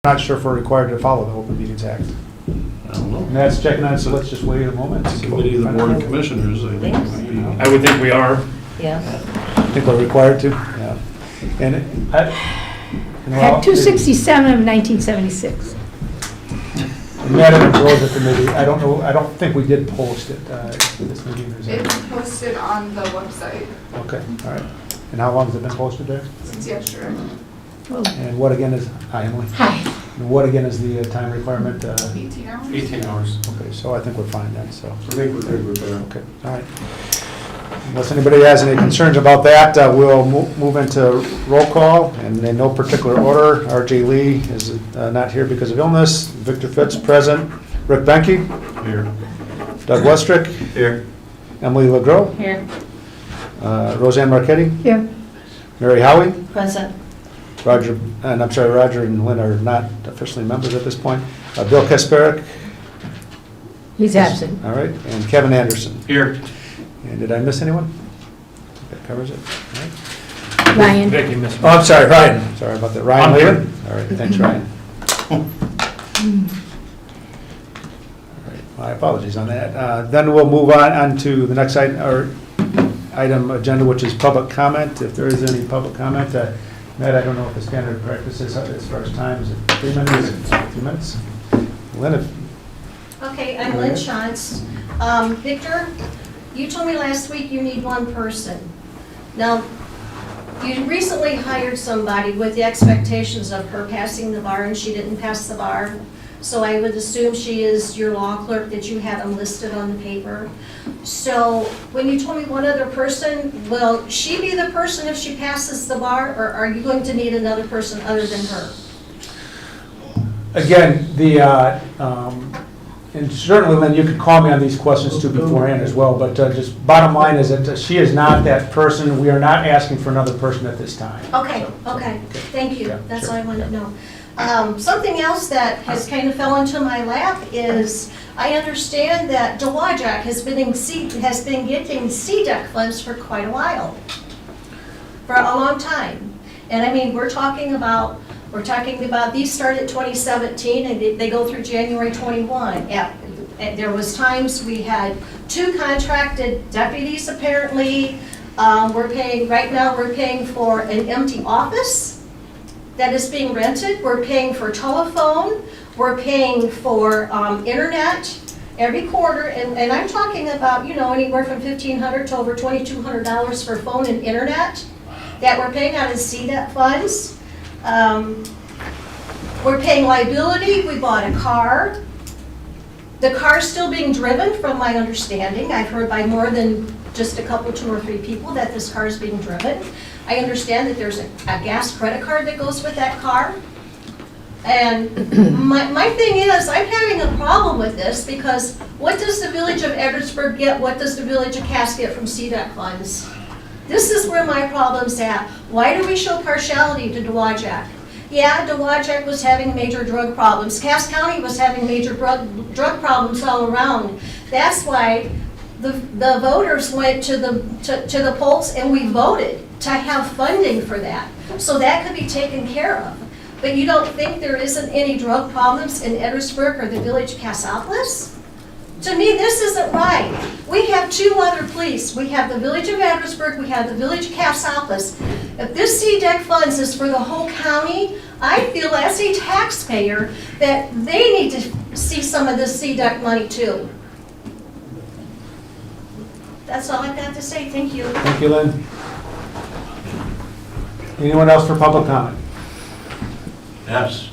Not sure if we're required to follow the Open Meetings Act. I don't know. And that's checking on, so let's just wait a moment. and see what Committee of we the find Board out. of Commissioners, I think might be. I would think we are. Yeah. I think we're required to, yeah. And Act 267 of 1976. Madam Rosa Committee, I don't know, I don't think we did post it for this meeting. Is it? It's posted on the website Okay, all right. And how long has it been posted there? since yesterday. Well, And what again is, hi Emily. Hi. And what again is the time requirement? 18 hours? 18 hours. Okay, so I think we're fine then, so. I think we're good with that. Okay, all right. Unless anybody has any concerns about that, we'll move into roll call, and in no particular order. R.J. Lee is not here because of illness. Victor Fitz, present. Rick Benke, Here. Doug Westrick, Here. Emily LeGros, Here. Roseanne Marquetti, Here. Mary Howie, Present. Roger and Lynn are not officially members at this point. Bill Kasparic, He's absent. all right, and Kevin Anderson. Here. And did I miss anyone? That covers it. All right. Ryan. Vicky missed Oh, I'm sorry, Ryan. Sorry about that. Ryan I'm Lear? here. All right, thanks, Ryan. All right, my apologies on that. Then we'll move on to the next item agenda, which is public comment. If there is any public comment, Matt, I don't know if the standard practice is as far as time, is it 3 minutes? 2 minutes? Lynn, if Okay, I'm Lynn Shantz. Victor, you told me last week you need one person. Now, you recently hired somebody with the expectations of her passing the bar, and she didn't pass the bar. So I would assume she is your law clerk that you have enlisted on the paper. So when you told me one other person, will she be the person if she passes the bar, or are you going to need another person other than her? again, and certainly, Lynn, you could call me on these questions too beforehand as well, but just bottom line is that she is not that person. We are not asking for another person at this time. Okay, okay, thank you, Yeah, that's sure. all I wanted to know. Something else that has kind of fell into my lap is, I understand that Dowagiac has been getting CDEC funds for quite a while, for a long time. And I mean, we're talking about these started 2017 and they go through January 21. There was times we had 2 contracted deputies apparently. Right now we're paying for an empty office that is being rented. We're paying for telephone. We're paying for internet every quarter. And I'm talking about, anywhere from $1,500 to over $2,200 for phone and internet that we're paying out of CDEP funds. We're paying liability. We bought a car. The car's still being driven, from my understanding. I've heard by more than just a couple, 2 or 3 people that this car is being driven. I understand that there's a gas credit card that goes with that car. And my thing is, I'm having a problem with this because what does the Village of Edwardsburg get? What does the Village of Cass get from CDEC funds? This is where my problem's at. Why do we show partiality to Dowagiac? Yeah, Dowagiac was having major drug problems. Cass County was having major drug problems all around. That's why the voters went to the polls and we voted to have funding for that. So that could be taken care of. But you don't think there isn't any drug problems in Edwardsburg or the Village of Cassopolis? To me, this isn't right. We have 2 other police. We have the Village of Edwardsburg, we have the Village of Cassopolis. If this CDEC funds is for the whole county, I feel as a taxpayer that they need to see some of this CDEC money too. That's all I've got to say. Thank you. Thank you, Lynn. Anyone else for public comment? Yes.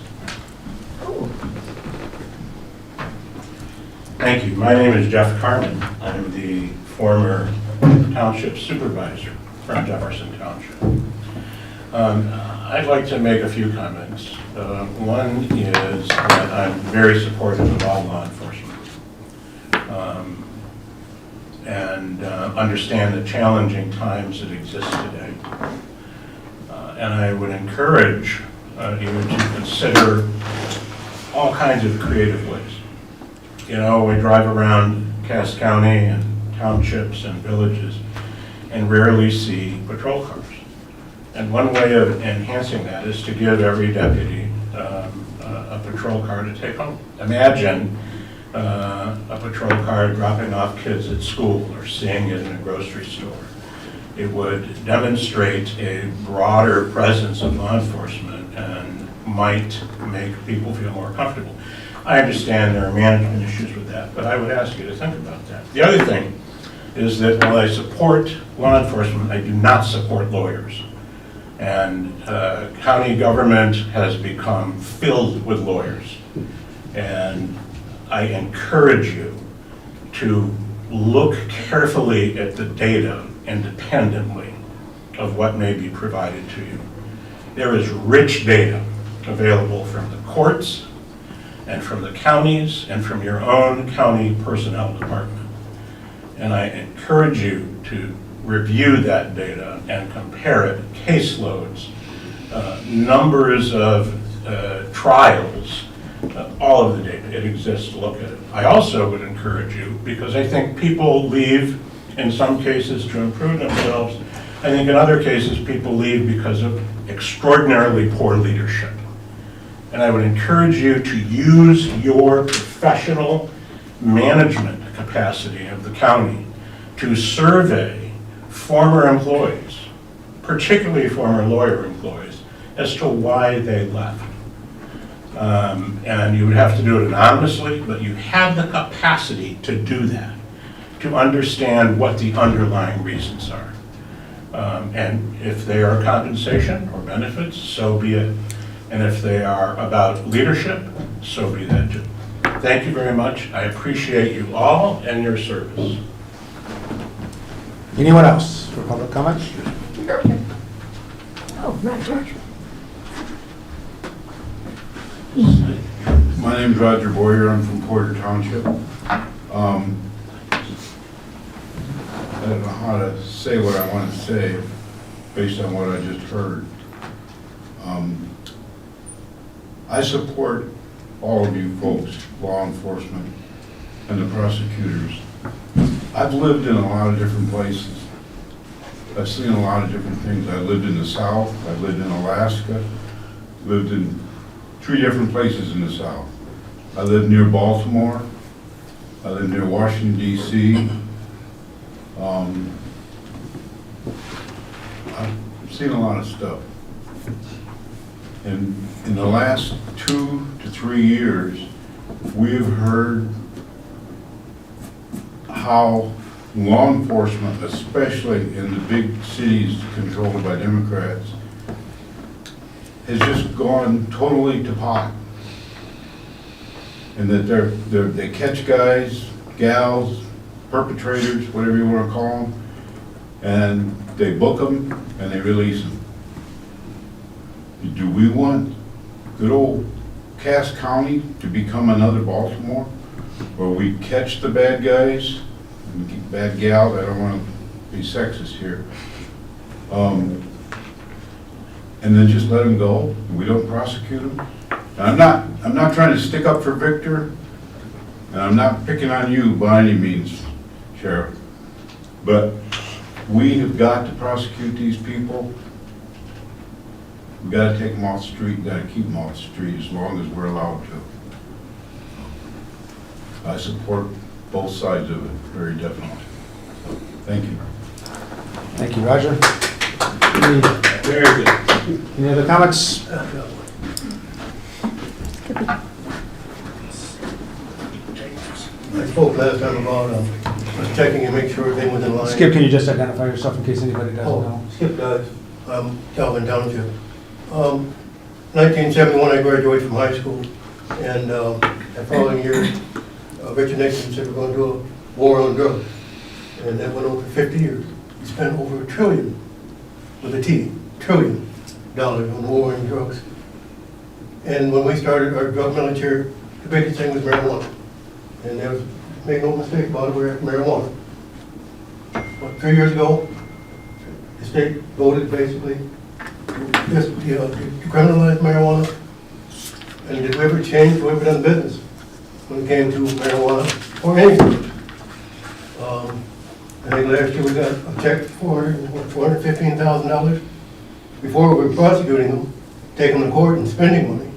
Thank you. My name is Jeff Carmen. I'm the former township supervisor from Jefferson Township. I'd like to make a few comments. One is that I'm very supportive of all law enforcement and understand the challenging times that exist today. And I would encourage you to consider all kinds of creative ways. We drive around Cass County and townships and villages and rarely see patrol cars. And one way of enhancing that is to give every deputy a patrol car to take home. Imagine a patrol car dropping off kids at school or seeing it in a grocery store. It would demonstrate a broader presence of law enforcement and might make people feel more comfortable. I understand there are management issues with that, but I would ask you to think about that. The other thing is that while I support law enforcement, I do not support lawyers. And county government has become filled with lawyers. And I encourage you to look carefully at the data independently of what may be provided to you. There is rich data available from the courts and from the counties and from your own county personnel department. And I encourage you to review that data and compare it, caseloads, numbers of trials, all of the data. It exists, look at it. I also would encourage you, because I think people leave in some cases to improve themselves. I think in other cases people leave because of extraordinarily poor leadership. And I would encourage you to use your professional management capacity of the county to survey former employees, particularly former lawyer employees, as to why they left. And you would have to do it anonymously, but you have the capacity to do that, to understand what the underlying reasons are. And if they are compensation or benefits, so be it. And if they are about leadership, so be that too. Thank you very much. I appreciate you all and your service. Anyone else for public comment? Oh, Roger. My name's Roger Boyer, I'm from Porter Township. I don't know how to say what I want to say based on what I just heard. I support all of you folks, law enforcement and the prosecutors. I've lived in a lot of different places. I've seen a lot of different things. I lived in the South, I lived in Alaska, lived in 3 different places in the South. I lived near Baltimore, I lived near Washington, D.C. I've seen a lot of stuff. And in the last 2 to 3 years, we've heard how law enforcement, especially in the big cities controlled by Democrats, has just gone totally to pot. And that they catch guys, gals, perpetrators, whatever you want to call them, and they book them and they release them. Do we want good old Cass County to become another Baltimore, where we catch the bad guys, and bad gals? I don't want to be sexist here. And then just let them go? We don't prosecute them? And I'm not trying to stick up for Victor, and I'm not picking on you by any means, Sheriff. But we have got to prosecute these people. We've got to take them off the street, we've got to keep them off the street as long as we're allowed to. I support both sides of it, very definitely. Thank you. Thank you, Roger. Very good. Any other comments? I spoke last time about checking and make sure everything was in line. Skip, can you just identify yourself in case anybody doesn't know? Skip does. I'm Calvin Township. 1971, I graduated from high school, and the following year, Richard Nixon said we're going to do a war on drugs, and that went on for 50 years. We spent over $1 trillion, with a T, $1 trillion on war on drugs. And when we started our drug military, the biggest thing was marijuana. And there was, make no mistake about it, we're at marijuana. What, 3 years ago, the state voted basically to criminalize marijuana. And did we ever change the way we done business when it came to marijuana or anything? I think last year we got a check for $415,000 before we were prosecuting them, taking them to court and spending money.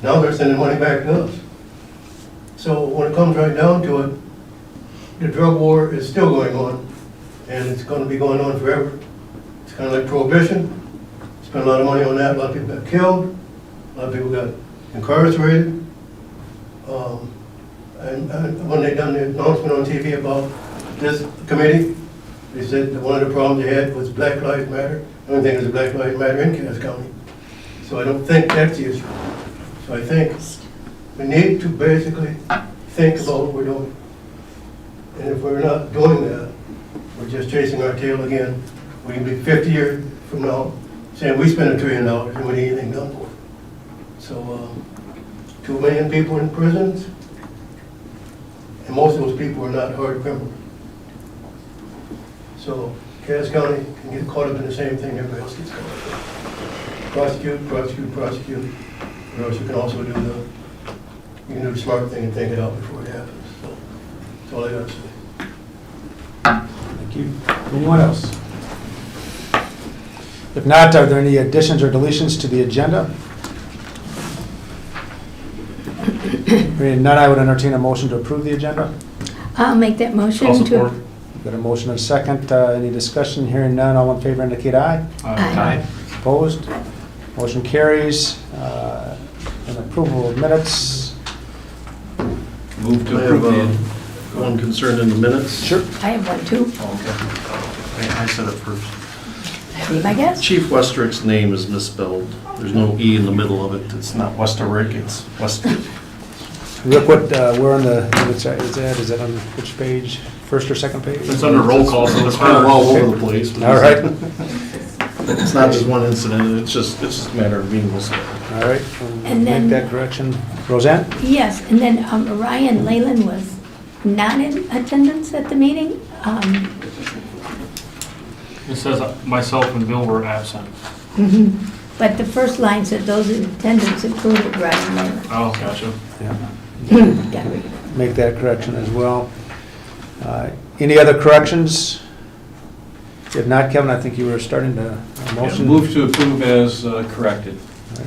Now they're sending money back to us. So when it comes right down to it, the drug war is still going on, and it's gonna be going on forever. It's kind of like prohibition. Spent a lot of money on that, a lot of people got killed, a lot of people got incarcerated. And when they done the announcement on TV about this committee, they said that one of the problems they had was Black Lives Matter. I don't think there's a Black Lives Matter in Cass County. So I don't think that's the issue. So I think we need to basically think about what we're doing. And if we're not doing that, we're just chasing our tail again. We can be 50 years from now saying we spent $1 trillion and we didn't anything done for it. So 2 million people in prisons, and most of those people are not hard criminals. So Cass County can get caught up in the same thing everybody else gets caught up in. Prosecute, prosecute, prosecute. Or else you can also do the smart thing and think it out before it happens. So that's all I got to say. Thank you. Anyone else? If not, are there any additions or deletions to the agenda? Hearing none, I would entertain a motion to approve the agenda. I'll make that motion I'll to. support. Got a motion and a second. Any discussion? Hearing none, all in favor indicate aye. Aye. Opposed? Motion carries. And approval of minutes. Move to I approve the. have one concern in the minutes. Sure. I have one too. I said it first. Be my guest. Chief Westrick's name is misspelled. There's no E in the middle of it. It's not Westerick, it's Westrick. Rick, where on the, is that on which page? First or second page? It's under roll call, so It's kind of all over the place. but All right. It's not just one incident, it's just a matter of being misspelled. All right. We'll And then- make that correction. Roseanne? Yes, and then Ryan Leyland was not in attendance at the meeting. It says myself and Bill were absent. But the first line said those in attendance included Ryan Leyland. Oh, gotcha. Yeah. Gotta read it. Make that correction as well. Any other corrections? If not, Kevin, I think you were starting to motion. Move to approve as corrected.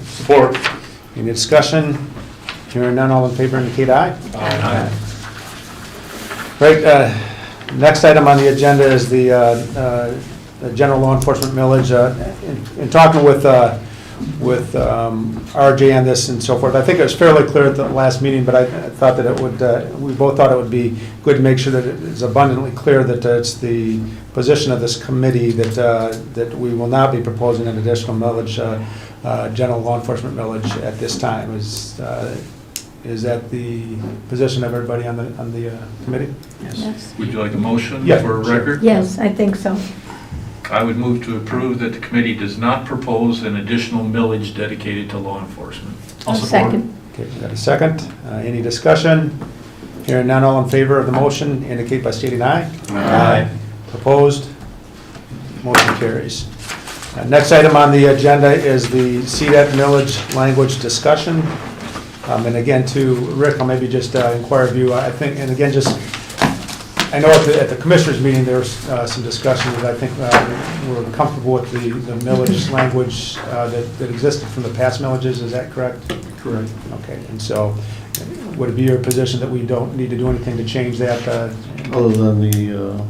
Support. Any discussion? Hearing none, all in favor indicate aye. Aye. Right, next item on the agenda is the general law enforcement millage. In talking with RJ on this and so forth, I think it was fairly clear at the last meeting, but I thought that it would, we both thought it would be good to make sure that it is abundantly clear that it's the position of this committee that we will not be proposing an additional millage, general law enforcement millage at this time. Is that the position of everybody on the committee? Yes. Would you like a motion Yeah, for sure. record? Yes, I think so. I would move to approve that the committee does not propose an additional millage dedicated to law enforcement. I'll second. Okay, we got a second. Any discussion? Hearing none, all in favor of the motion indicate by stating aye. Aye. Opposed? Motion carries. Next item on the agenda is the CDET millage language discussion. And again, to Rick, I'll maybe just inquire of you, I think, and again, just, I know at the commissioners meeting, there was some discussion that I think we're comfortable with the millage language that existed from the past millages, is that correct? Correct. Okay, and so would it be your position that we don't need to do anything to change that? Other than the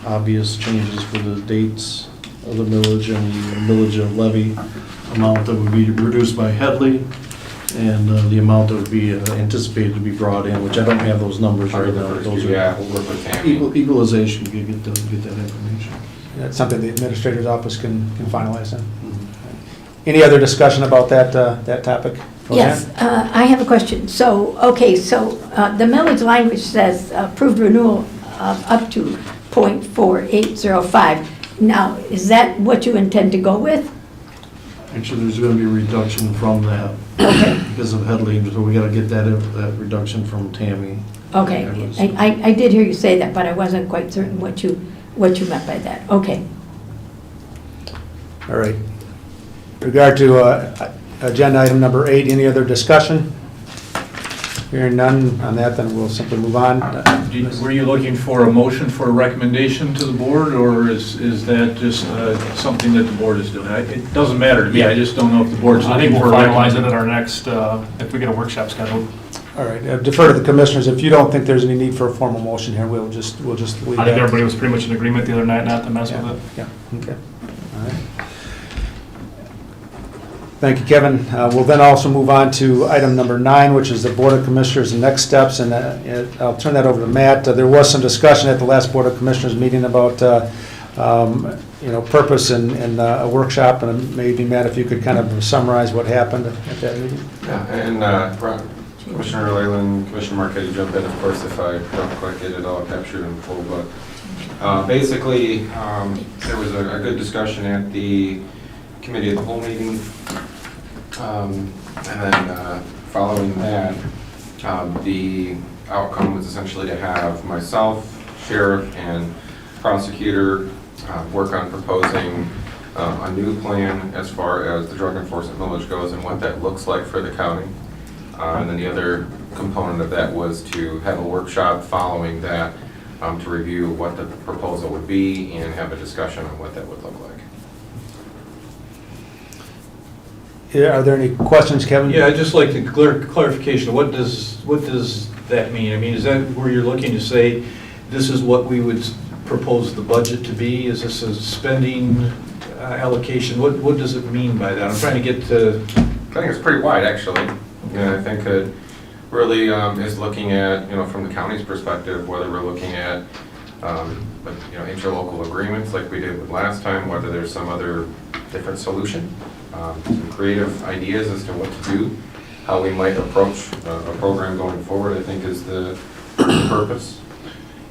obvious changes for the dates of the millage and the millage of levy amount that would be reduced by Headley, and the amount that would be anticipated to be brought in, which I don't have those numbers right now. Those are we'll work with Tammy. equalization, you get that information. That's something the administrator's office can finalize then. Any other discussion about that topic? Yes, Roseanne? I have a question. So, okay, so the millage language says approved renewal of up to .4805. Now, is that what you intend to go with? Actually, there's going to be a reduction from that because of Headley, so we got to get that reduction from Tammy. Okay, I did hear you say that, but I wasn't quite certain what you meant by that. Okay. All right. With regard to agenda item number 8, any other discussion? Hearing none on that, then we'll simply move on. Were you looking for a motion for a recommendation to the board, or is that just something that the board is doing? It doesn't matter to me, I just don't know if the board's I think looking we'll for a finalize it recommendation. at our next, if we get a workshop scheduled. All right, defer to the commissioners. If you don't think there's any need for a formal motion here, we'll just leave that. I think everybody was pretty much in agreement the other night not to mess with it. Yeah, okay. All right. Thank you, Kevin. We'll then also move on to item number 9, which is the Board of Commissioners and next steps, and I'll turn that over to Matt. There was some discussion at the last Board of Commissioners meeting about, purpose and a workshop, and maybe, Matt, if you could kind of summarize what happened at that meeting? Yeah, and Commissioner Leyland, Commissioner Marquetti, jump in, of course, if I don't quite get it all captured in full, but basically, there was a good discussion at the committee of the whole meeting, and then following that, the outcome was essentially to have myself, sheriff, and prosecutor work on proposing a new plan as far as the drug enforcement millage goes and what that looks like for the county. And then the other component of that was to have a workshop following that to review what the proposal would be and have a discussion on what that would look like. Yeah, are there any questions, Kevin? Yeah, I'd just like the clarification, what does that mean? I mean, is that where you're looking to say, this is what we would propose the budget to be? Is this a spending allocation? What does it mean by that? I'm trying to get to... I think it's pretty wide, actually. And I think it really is looking at, from the county's perspective, whether we're looking at, interlocal agreements like we did with last time, whether there's some other different solution, some creative ideas as to what to do, how we might approach a program going forward, I think is the purpose.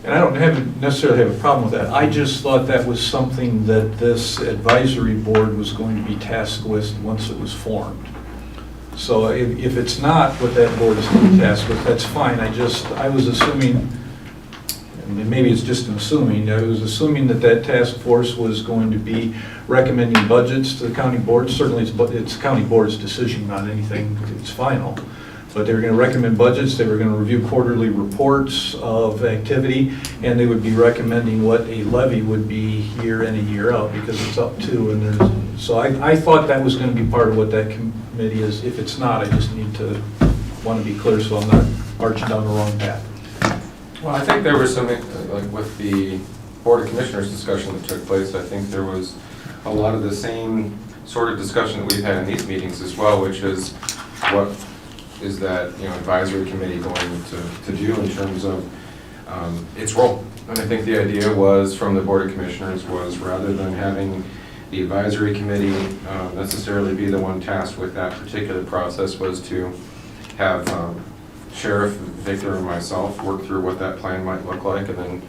And I don't necessarily have a problem with that. I just thought that was something that this advisory board was going to be tasked with once it was formed. So if it's not what that board is going to be tasked with, that's fine. I was assuming, and maybe it's just an assuming, I was assuming that that task force was going to be recommending budgets to the county board. Certainly it's county board's decision on anything, it's final. But they were going to recommend budgets, they were going to review quarterly reports of activity, and they would be recommending what a levy would be year in and year out, because it's up to, and there's, so I thought that was going to be part of what that committee is. If it's not, I just want to be clear so I'm not marching down the wrong path. Well, I think there was some, like with the Board of Commissioners discussion that took place, I think there was a lot of the same sort of discussion that we've had in these meetings as well, which is what is that advisory committee going to do in terms of its role. And I think the idea was from the Board of Commissioners was rather than having the advisory committee necessarily be the one tasked with that particular process, was to have Sheriff Victor and myself work through what that plan might look like, and then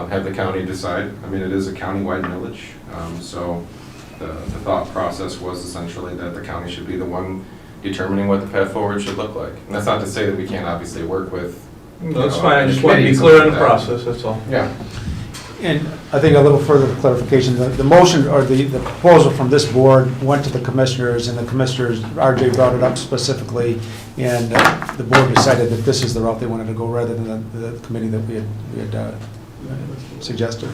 have the county decide. I mean, it is a county-wide millage, so the thought process was essentially that the county should be the one determining what the path forward should look like. And that's not to say that we can't obviously work with. No, that's fine, I just want to be clear on the process, that's all. Yeah. And I think a little further clarification, the motion or the proposal from this board went to the commissioners, and the commissioners, RJ brought it up specifically, and the board decided that this is the route they wanted to go rather than the committee that we had suggested.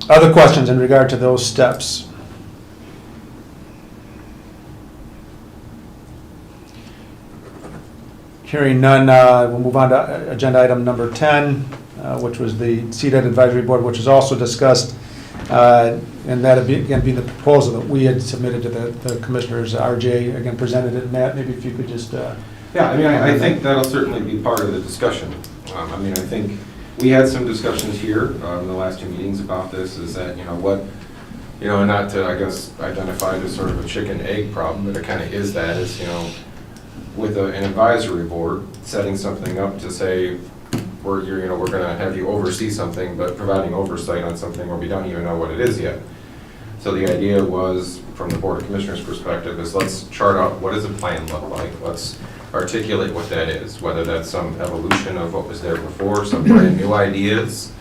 Other questions in regard to those steps? Hearing none, we'll move on to agenda item number 10, which was the CDET Advisory Board, which was also discussed, and that again be the proposal that we had submitted to the commissioners. RJ again presented it. Matt, maybe if you could just. Yeah, I mean, I think that'll certainly be part of the discussion. I mean, I think we had some discussions here in the last 2 meetings about this, is that, and not to, I guess, identify it as sort of a chicken-egg problem, but it kind of is that, is, with an advisory board setting something up to say, we're going to have you oversee something, but providing oversight on something where we don't even know what it is yet. So the idea was, from the Board of Commissioners perspective, is let's chart out what does a plan look like. Let's articulate what that is, whether that's some evolution of what was there before, some brand new ideas,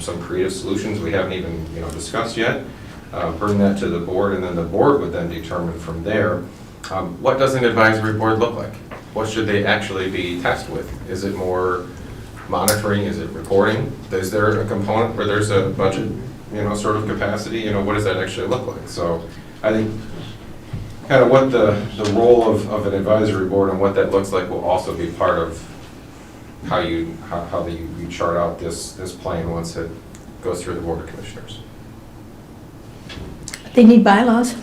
some creative solutions we haven't even discussed yet. Bring that to the board, and then the board would then determine from there What does an advisory board look like? What should they actually be tasked with? Is it more monitoring? Is it reporting? Is there a component where there's a budget, sort of capacity? What does that actually look like? So I think kind of what the role of an advisory board and what that looks like will also be part of how you chart out this plan once it goes through the Board of Commissioners. They need bylaws.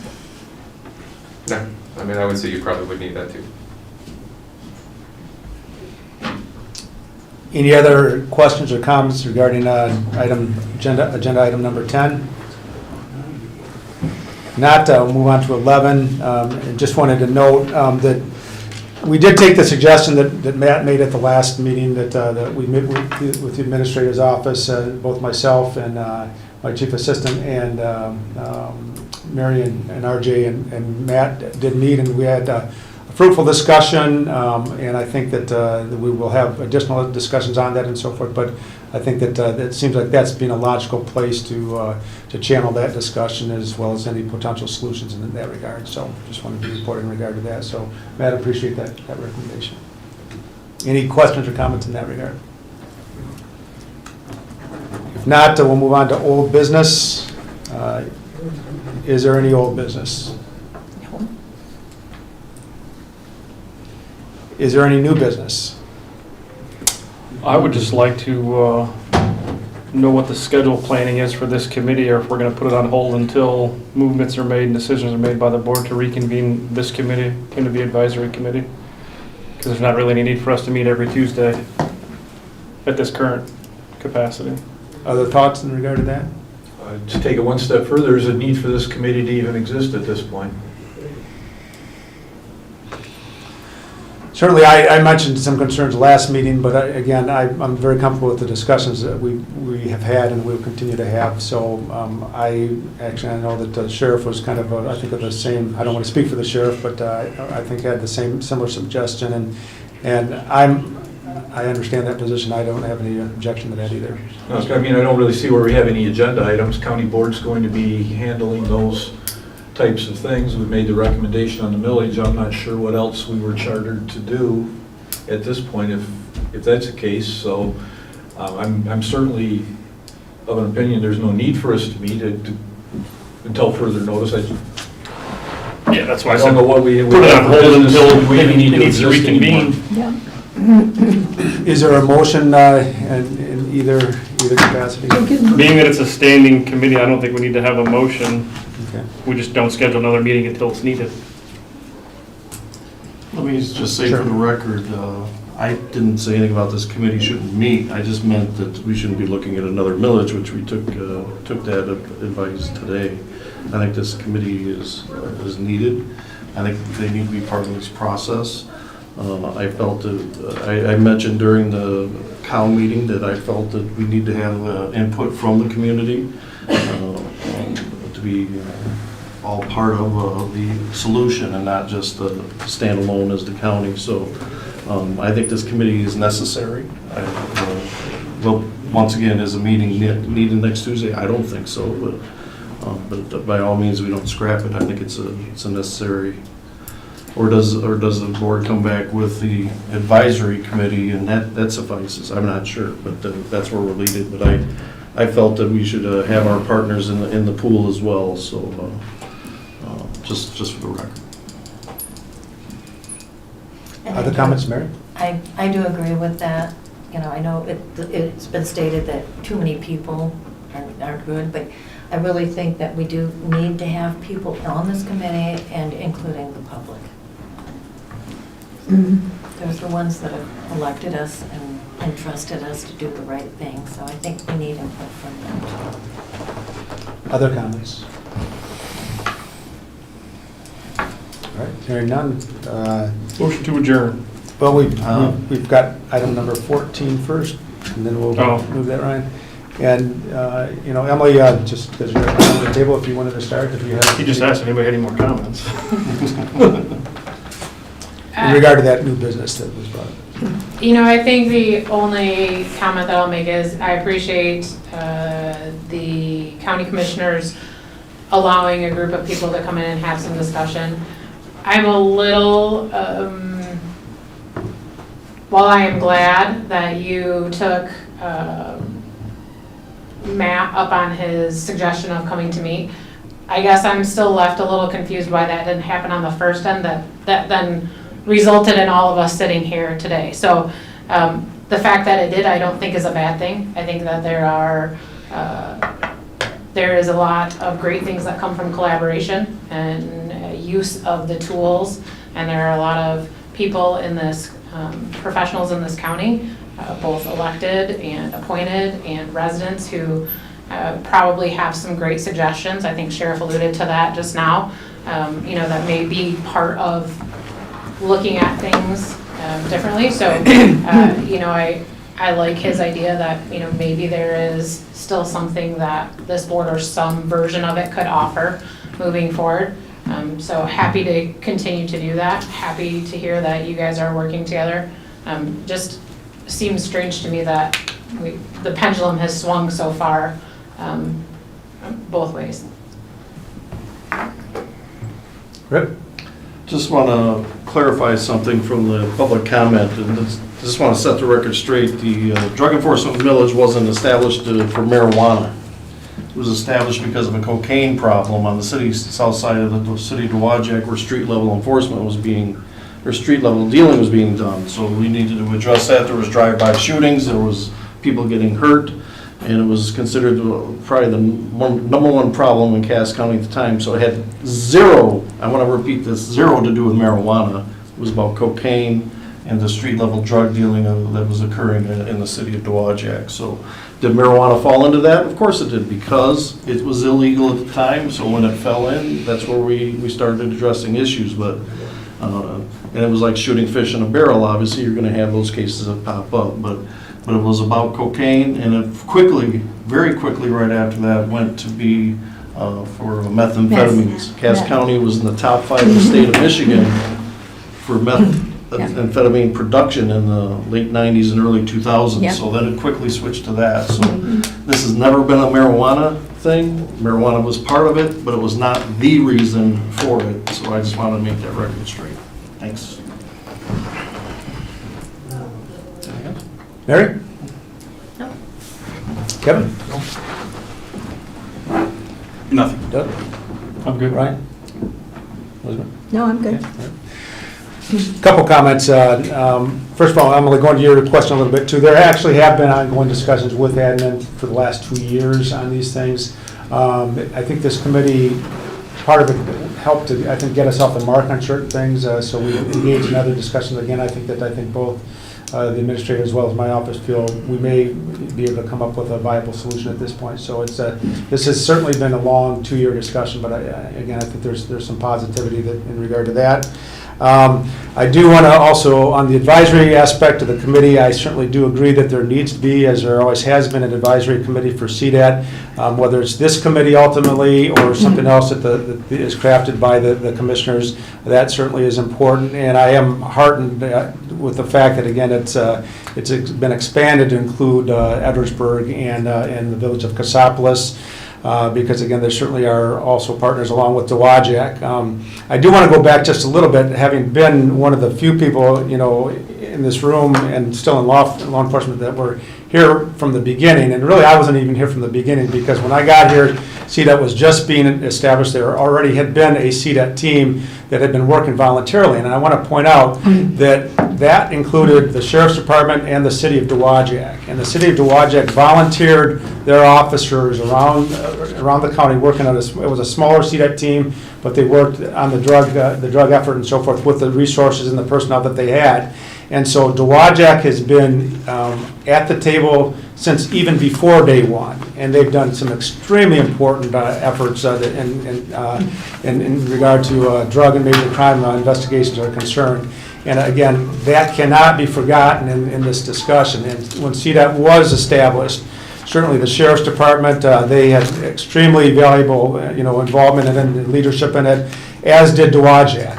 Yeah, I would say you probably would need that too. Any other questions or comments regarding agenda item number 10? Not, we'll move on to 11. And just wanted to note that we did take the suggestion that Matt made at the last meeting that we met with the administrator's office, both myself and my chief assistant and Mary and RJ and Matt did meet, and we had a fruitful discussion, and I think that we will have additional discussions on that and so forth, but I think that it seems like that's been a logical place to channel that discussion as well as any potential solutions in that regard. So just wanted to report in regard to that. So Matt, appreciate that recommendation. Any questions or comments in that regard? If not, we'll move on to old business. Is there any old business? Is there any new business? I would just like to know what the schedule planning is for this committee, or if we're going to put it on hold until movements are made and decisions are made by the board to reconvene this committee into the advisory committee. Because there's not really any need for us to meet every Tuesday at this current capacity. Other thoughts in regard to that? To take it one step further, there's a need for this committee to even exist at this point. Certainly, I mentioned some concerns last meeting, but again, I'm very comfortable with the discussions that we have had and will continue to have. So I know that the sheriff was kind of, I think of the same, I don't want to speak for the sheriff, but I think had the similar suggestion, and I understand that position. I don't have any objection to that either. No, I don't really see where we have any agenda items. County board's going to be handling those types of things. We made the recommendation on the millage. I'm not sure what else we were chartered to do at this point, if that's the case. So I'm certainly of an opinion there's no need for us to meet until further notice. Yeah, that's why I don't know what we put it on hold until we it need to needs to exist anymore. reconvene. Yeah. Is there a motion in either capacity? Being that it's a standing committee, I don't think we need to have a motion. Okay. We just don't schedule another meeting until it's needed. Let me just say Sure. for the record, I didn't say anything about this committee shouldn't meet. I just meant that we shouldn't be looking at another millage, which we took that advice today. I think this committee is needed. I think they need to be part of this process. I felt that, I mentioned during the COW meeting that I felt that we need to have input from the community to be all part of the solution and not just stand alone as the county. So I think this committee is necessary. Well, once again, is a meeting needed next Tuesday? I don't think so, but by all means, we don't scrap it. I think it's a necessary. Or does the board come back with the advisory committee and that suffices? I'm not sure, but that's where we're leading. But I felt that we should have our partners in the pool as well. So just for the record. Other comments, Mary? I do agree with that. I know it's been stated that too many people aren't good, but I really think that we do need to have people on this committee and including the public. They're the ones that have elected us and entrusted us to do the right thing, so I think we need input from them. Other comments? All right, hearing none. Motion to adjourn. Well, we've got item number 14 first, and then we'll move that, Ryan. And, Emily, just because you're on the table, if you wanted to start, if you have. He just asked if anybody had any more comments. In regard to that new business that was brought up. I think the only comment that I'll make is I appreciate the county commissioners allowing a group of people to come in and have some discussion. I'm a little, while I am glad that you took Matt up on his suggestion of coming to meet, I guess I'm still left a little confused why that didn't happen on the first end, that then resulted in all of us sitting here today. So the fact that it did, I don't think is a bad thing. I think that there is a lot of great things that come from collaboration and use of the tools, and there are a lot of people in this, professionals in this county, both elected and appointed and residents who probably have some great suggestions. I think Sheriff alluded to that just now, that may be part of looking at things differently. So, I like his idea that, maybe there is still something that this board or some version of it could offer moving forward. So happy to continue to do that. Happy to hear that you guys are working together. Just seems strange to me that the pendulum has swung so far both ways. Rick? Just want to clarify something from the public comment, and just want to set the record straight. The drug enforcement millage wasn't established for marijuana. It was established because of a cocaine problem on the south side of the city of Dowagiac, where street level enforcement was street level dealing was being done. So we needed to address that. There was drive-by shootings, there was people getting hurt, and it was considered probably the number one problem in Cass County at the time. So it had zero, I want to repeat this, zero to do with marijuana. It was about cocaine and the street level drug dealing that was occurring in the city of Dowagiac. So did marijuana fall into that? Of course it did, because it was illegal at the time. So when it fell in, that's where we started addressing issues. But and it was like shooting fish in a barrel. Obviously, you're going to have those cases that pop up. But it was about cocaine, and it very quickly, right after that, went to be for methamphetamines. Cass County was in the top 5 in the state of Michigan for methamphetamine production in the late 90s and early 2000s. Yep. So then it quickly switched to that. So this has never been a marijuana thing. Marijuana was part of it, but it was not the reason for it. So I just wanted to make that record straight. Thanks. Mary? No. Kevin? Nothing. Doug? I'm good. Ryan? Elizabeth? No, I'm good. Couple comments. First of all, I'm going to go into your question a little bit too. There actually have been ongoing discussions with admin for the last 2 years on these things. I think this committee, part of it helped to, I think, get us off the mark on certain things. So we engaged in other discussions. Again, I think both the administrator as well as my office feel we may be able to come up with a viable solution at this point. So this has certainly been a long 2-year discussion, but again, I think there's some positivity in regard to that. I do want to also, on the advisory aspect of the committee, I certainly do agree that there needs to be, as there always has been, an advisory committee for CDAT, whether it's this committee ultimately or something else that is crafted by the commissioners. That certainly is important, and I am heartened with the fact that, again, it's been expanded to include Edwardsburg and the village of Cassopolis. Because again, there certainly are also partners along with Dowagiac. I do want to go back just a little bit, having been one of the few people, in this room and still in law enforcement that were here from the beginning. And really, I wasn't even here from the beginning, because when I got here, CDAT was just being established. There already had been a CDAT team that had been working voluntarily. And I want to point out that included the Sheriff's Department and the City of Dowagiac. And the City of Dowagiac volunteered their officers around the county working on this. It was a smaller CDAT team, but they worked on the drug effort and so forth with the resources and the personnel that they had. And so Dowagiac has been at the table since even before day one, and they've done some extremely important efforts in regard to drug and major crime investigations are concerned. And again, that cannot be forgotten in this discussion. And when CDAT was established, certainly the Sheriff's Department, they had extremely valuable involvement and leadership in it, as did Dowagiac.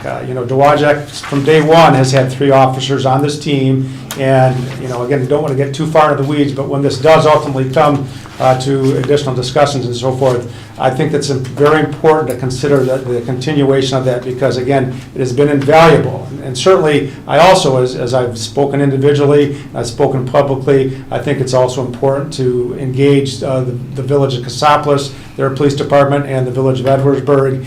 Dowagiac from day one has had 3 officers on this team, and again, don't want to get too far into the weeds, but when this does ultimately come to additional discussions and so forth, I think that's very important to consider the continuation of that, because again, it has been invaluable. And certainly, I also, as I've spoken individually, I've spoken publicly, I think it's also important to engage the village of Cassopolis, their police department, and the village of Edwardsburg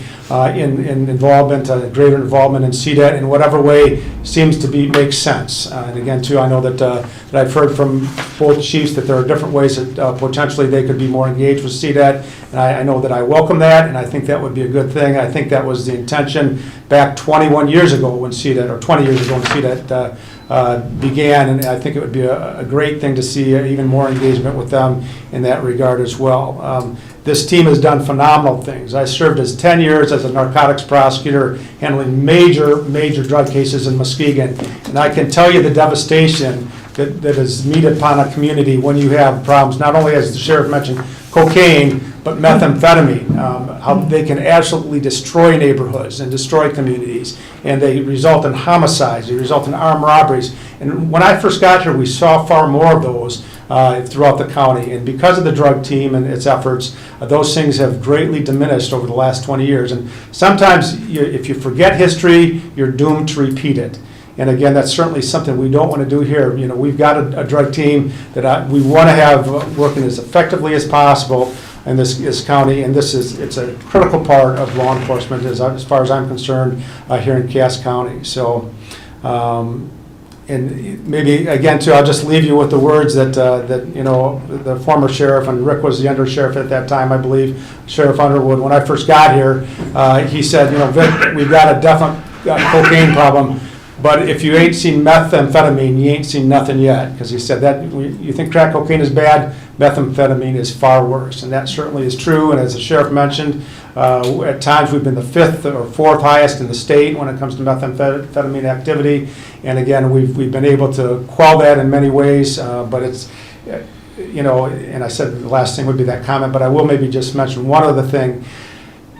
in involvement, greater involvement in CDET in whatever way seems to make sense. And again, too, I know that I've heard from both chiefs that there are different ways that potentially they could be more engaged with CDET. And I know that I welcome that, and I think that would be a good thing. I think that was the intention back 21 years ago when CDET, or 20 years ago when CDET began, and I think it would be a great thing to see even more engagement with them in that regard as well. This team has done phenomenal things. I served as 10 years as a narcotics prosecutor handling major drug cases in Muskegon, and I can tell you the devastation that is meted upon a community when you have problems, not only, as the sheriff mentioned, cocaine, but methamphetamine, how they can absolutely destroy neighborhoods and destroy communities, and they result in homicides, they result in armed robberies. And when I first got here, we saw far more of those throughout the county, and because of the drug team and its efforts, those things have greatly diminished over the last 20 years. And sometimes, if you forget history, you're doomed to repeat it. And again, that's certainly something we don't want to do here. You know, we've got a drug team that we want to have working as effectively as possible in this county, and it's a critical part of law enforcement as far as I'm concerned here in Cass County. So, and maybe again too, I'll just leave you with the words that you know, the former sheriff, and Rick was the undersheriff at that time, I believe, Sheriff Underwood. When I first got here, he said, you know, Vic, we've got a definite cocaine problem. But if you ain't seen methamphetamine, you ain't seen nothing yet. Because he said that you think crack cocaine is bad, methamphetamine is far worse. And that certainly is true. And as the sheriff mentioned, at times we've been the 5th or 4th highest in the state when it comes to methamphetamine activity. And again, we've been able to quell that in many ways. But it's, you know, and I said the last thing would be that comment, but I will maybe just mention one other thing.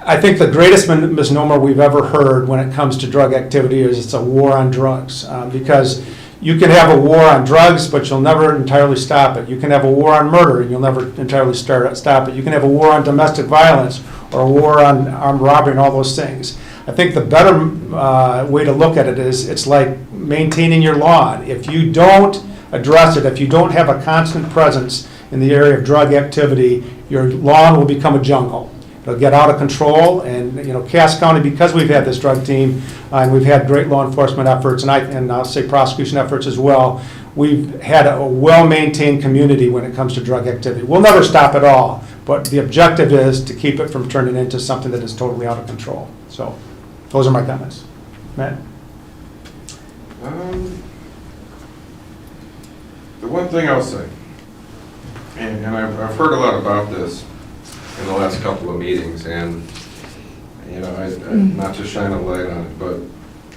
I think the greatest misnomer we've ever heard when it comes to drug activity is it's a war on drugs. Because you can have a war on drugs, but you'll never entirely stop it. You can have a war on murder, and you'll never entirely stop it. You can have a war on domestic violence or a war on armed robbery and all those things. I think the better way to look at it is it's like maintaining your lawn. If you don't address it, if you don't have a constant presence in the area of drug activity, your lawn will become a jungle. It'll get out of control, and you know, Cass County, because we've had this drug team and we've had great law enforcement efforts, and I'll say prosecution efforts as well, we've had a well-maintained community when it comes to drug activity. We'll never stop it all, but the objective is to keep it from turning into something that is totally out of control. So, those are my comments. Matt? The one thing I'll say, and I've heard a lot about this in the last couple of meetings, and you know, not to shine a light on it, but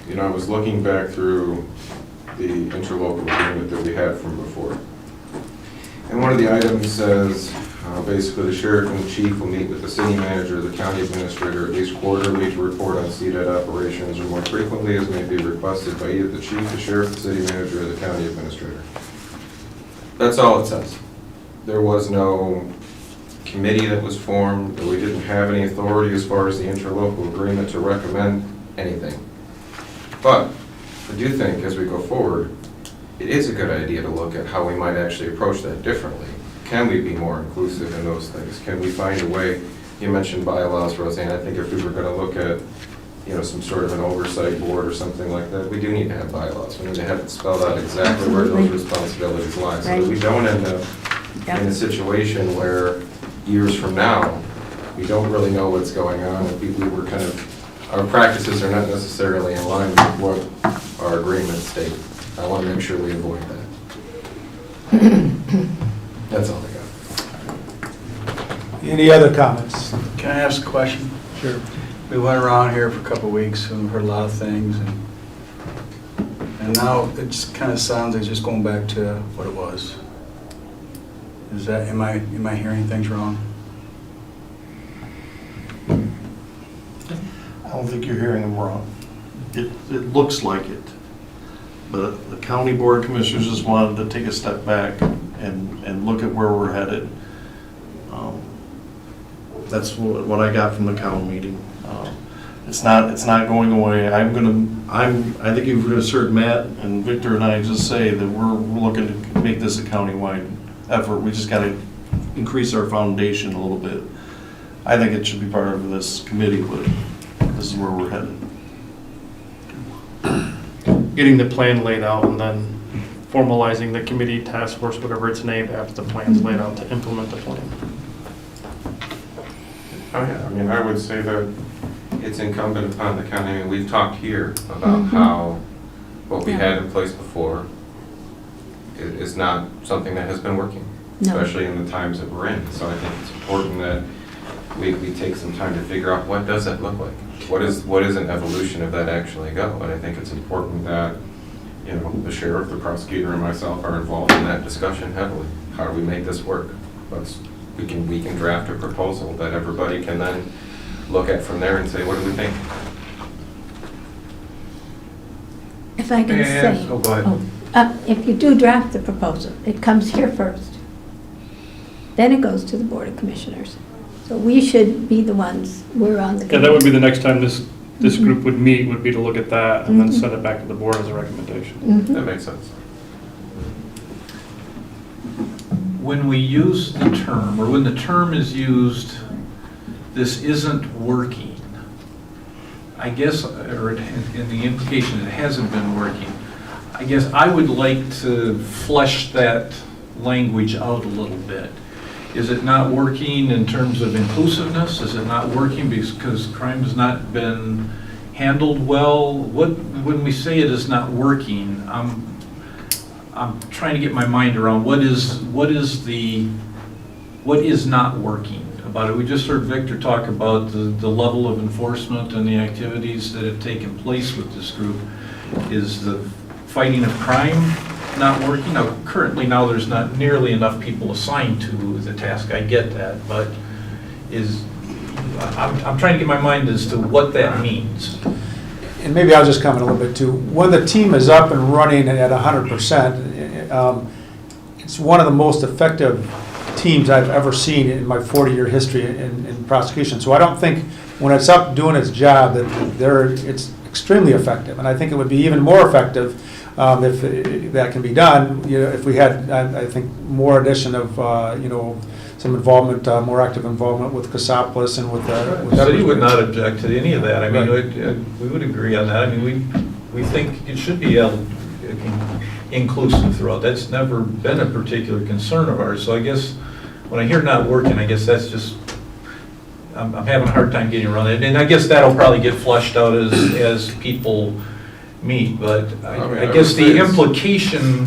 you know, I was looking back through the interlocal agreement that we had from before, and one of the items says basically the sheriff and the chief will meet with the city manager, the county administrator, at least quarterly to report on CDET operations, or more frequently as may be requested by either the chief, the sheriff, the city manager, or the county administrator. That's all it says. There was no committee that was formed, or we didn't have any authority as far as the interlocal agreement to recommend anything. But I do think as we go forward, it is a good idea to look at how we might actually approach that differently. Can we be more inclusive in those things? Can we find a way? You mentioned bylaws, Roseanne. I think if we were going to look at, you know, some sort of an oversight board or something like that, we do need to have bylaws. We need to have it spelled out exactly where those responsibilities lie, so that we don't end up in a situation where years from now, we don't really know what's going on, and we were kind of, our practices are not necessarily in line with what our agreements state. I want to make sure we avoid that. That's all I got. Any other comments? Can I ask a question? Sure. We went around here for a couple of weeks and heard a lot of things, and now it just kind of sounds like just going back to what it was. Is that, am I hearing things wrong? I don't think you're hearing them wrong. It looks like it. But the county board of commissioners just wanted to take a step back and look at where we're headed. That's what I got from the county meeting. It's not going away. I think you've heard Matt and Victor and I just say that we're looking to make this a countywide effort. We just gotta increase our foundation a little bit. I think it should be part of this committee, but this is where we're headed. Getting the plan laid out and then formalizing the committee, task force, whatever it's named, after the plan's laid out to implement the plan. Oh, yeah, I mean, I would say that it's incumbent upon the county, I mean, we've talked here about how what we had in place before is not something that has been working, No. especially in the times that we're in. So I think it's important that we take some time to figure out what does that look like? What is an evolution of that actually go? And I think it's important that, you know, the sheriff, the prosecutor, and myself are involved in that discussion heavily. How do we make this work? We can draft a proposal that everybody can then look at from there and say, what do we think? If I can say. Oh, go ahead. If you do draft the proposal, it comes here first. Then it goes to the Board of Commissioners. So we should be the ones, we're on the. Yeah, that would be the next time this Mhm. group would meet, would be to look at that and then Mhm. send it back to the board as a recommendation. Mhm. That makes sense. When we use the term, or when the term is used, this isn't working, I guess, or in the implication it hasn't been working, I guess I would like to flesh that language out a little bit. Is it not working in terms of inclusiveness? Is it not working because crime has not been handled well? When we say it is not working, I'm trying to get my mind around what is not working about it. We just heard Victor talk about the level of enforcement and the activities that have taken place with this group. Is the fighting of crime not working? Now, currently now there's not nearly enough people assigned to the task. I get that, but I'm trying to get my mind as to what that means. And maybe I'll just comment a little bit too. When the team is up and running at 100%, it's one of the most effective teams I've ever seen in my 40-year history in prosecution. So I don't think when it's up doing its job that it's extremely effective. And I think it would be even more effective if that can be done. You know, if we had, I think, more addition of some involvement, more active involvement with Cassopolis and with The city would not object to any of that. I mean, Right. we would agree on that. I mean, we think it should be inclusive throughout. That's never been a particular concern of ours. So I guess when I hear not working, I guess that's just, I'm having a hard time getting around it. And I guess that'll probably get flushed out as people meet. But I guess the implication,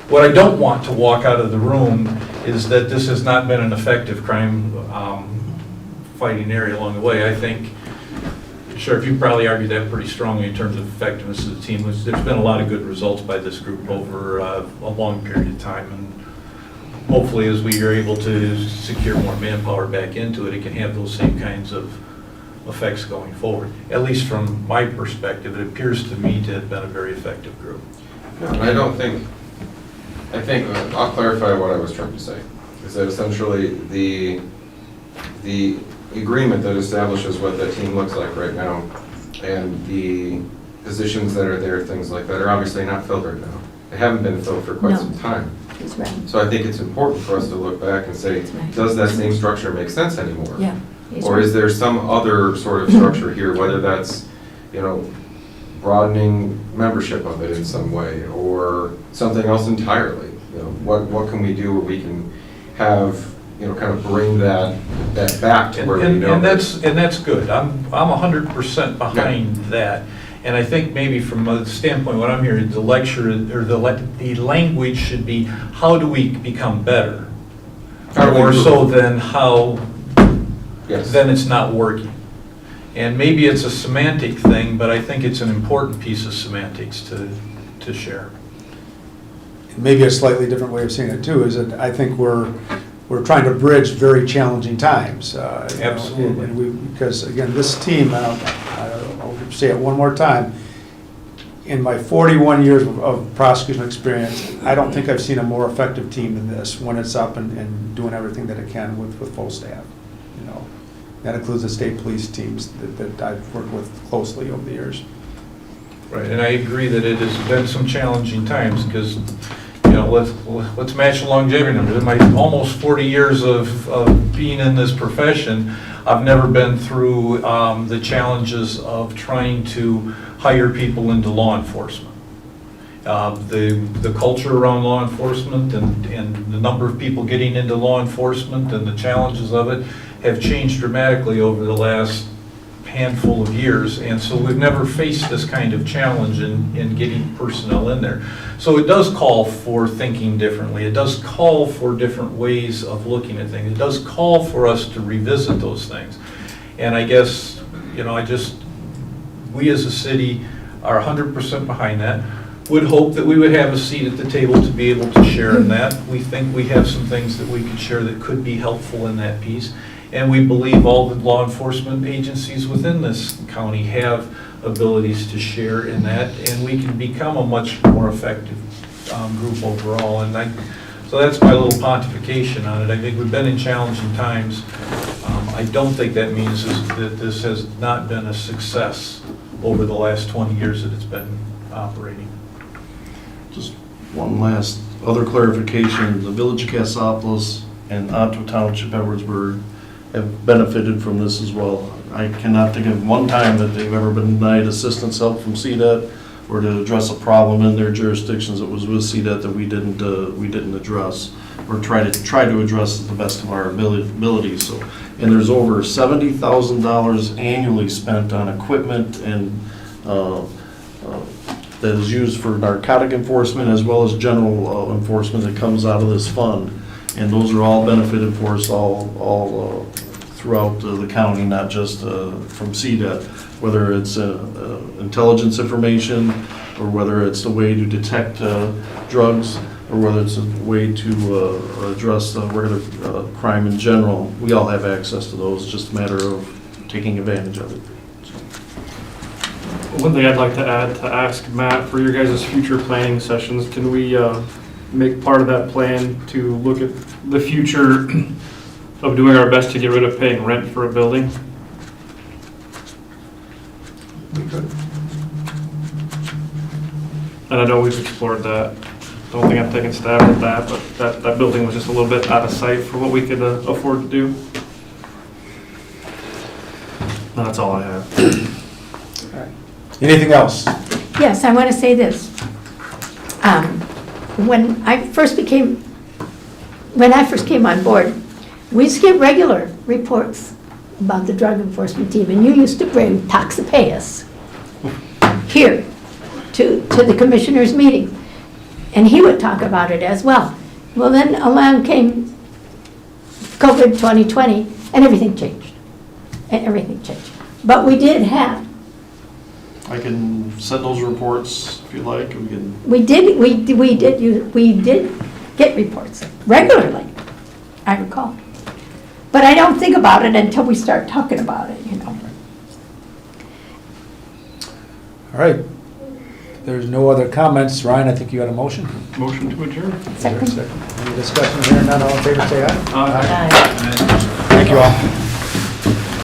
what I don't want to walk out of the room is that this has not been an effective crime fighting area along the way. I think, Sheriff, you probably argued that pretty strongly in terms of effectiveness of the team. There's been a lot of good results by this group over a long period of time, and hopefully as we are able to secure more manpower back into it, it can have those same kinds of effects going forward. At least from my perspective, it appears to me to have been a very effective group. I think, I'll clarify what I was trying to say, is that essentially the agreement that establishes what that team looks like right now and the positions that are there, things like that, are obviously not filled right now. They haven't been filled for quite No. some time. That's right. So I think it's important for us to look back and say, That's right. does that same structure make sense anymore? Yeah. he's Or right. is there some other sort of structure here, whether that's, broadening membership of it in some way, or something else entirely? What can we do where we can have, kind of bring that back to where we know? And that's good. I'm 100% behind that. And I think maybe from a standpoint, what I'm hearing, the lecture, or the language should be, how do we become better? How do we More so improve? than how, Yes. then it's not working. And maybe it's a semantic thing, but I think it's an important piece of semantics to share. Maybe a slightly different way of seeing it too is that I think we're trying to bridge very challenging times. Absolutely. Because again, this team, I'll say it one more time, in my 41 years of prosecution experience, I don't think I've seen a more effective team than this, when it's up and doing everything that it can with full staff, you know. That includes the state police teams that I've worked with closely over the years. Right, and I agree that it has been some challenging times, because, you know, let's match the longevity numbers. In my almost 40 years of being in this profession, I've never been through the challenges of trying to hire people into law enforcement. The culture around law enforcement and the number of people getting into law enforcement and the challenges of it have changed dramatically over the last handful of years, and so we've never faced this kind of challenge in getting personnel in there. So it does call for thinking differently. It does call for different ways of looking at things. It does call for us to revisit those things. And I guess, you know, we as a city are 100% behind that. Would hope that we would have a seat at the table to be able to share in that. We think we have some things that we can share that could be helpful in that piece. And we believe all the law enforcement agencies within this county have abilities to share in that, and we can become a much more effective group overall. And so that's my little pontification on it. I think we've been in challenging times. I don't think that means that this has not been a success over the last 20 years that it's been operating. Just one last other clarification, the Village of Cassopolis and Otto Township, Edwardsburg, have benefited from this as well. I cannot think of one time that they've ever been denied assistance help from CDET or to address a problem in their jurisdictions that was with CDET that we didn't address or try to address to the best of our ability. So, and there's over $70,000 annually spent on equipment and that is used for narcotic enforcement as well as general enforcement that comes out of this fund. And those are all benefited for us all throughout the county, not just from CDET, whether it's intelligence information or whether it's a way to detect drugs or whether it's a way to address regular crime in general. We all have access to those, it's just a matter of taking advantage of it. One thing I'd like to add, to ask Matt, for your guys' future planning sessions, can we make part of that plan to look at the future of doing our best to get rid of paying rent for a building? We could. And I know we've explored that. Don't think I'm taking a stab at that, but that building was just a little bit out of sight for what we could afford to do. And that's all I have. All right. Anything else? Yes, I want to say this. When I first came on board, we used to get regular reports about the drug enforcement team, and you used to bring Toxapeus here to the commissioners' meeting, and he would talk about it as well. Well, then along came COVID 2020, and everything changed. But we did have. I can send those reports if you like. We did get reports regularly, I recall. But I don't think about it until we start talking about it, you know. All right. There's no other comments. Ryan, I think you had a motion? Motion to adjourn. Is there a second? Any discussion here? None, all in favor, say aye. Aye. Aye. Thank you all.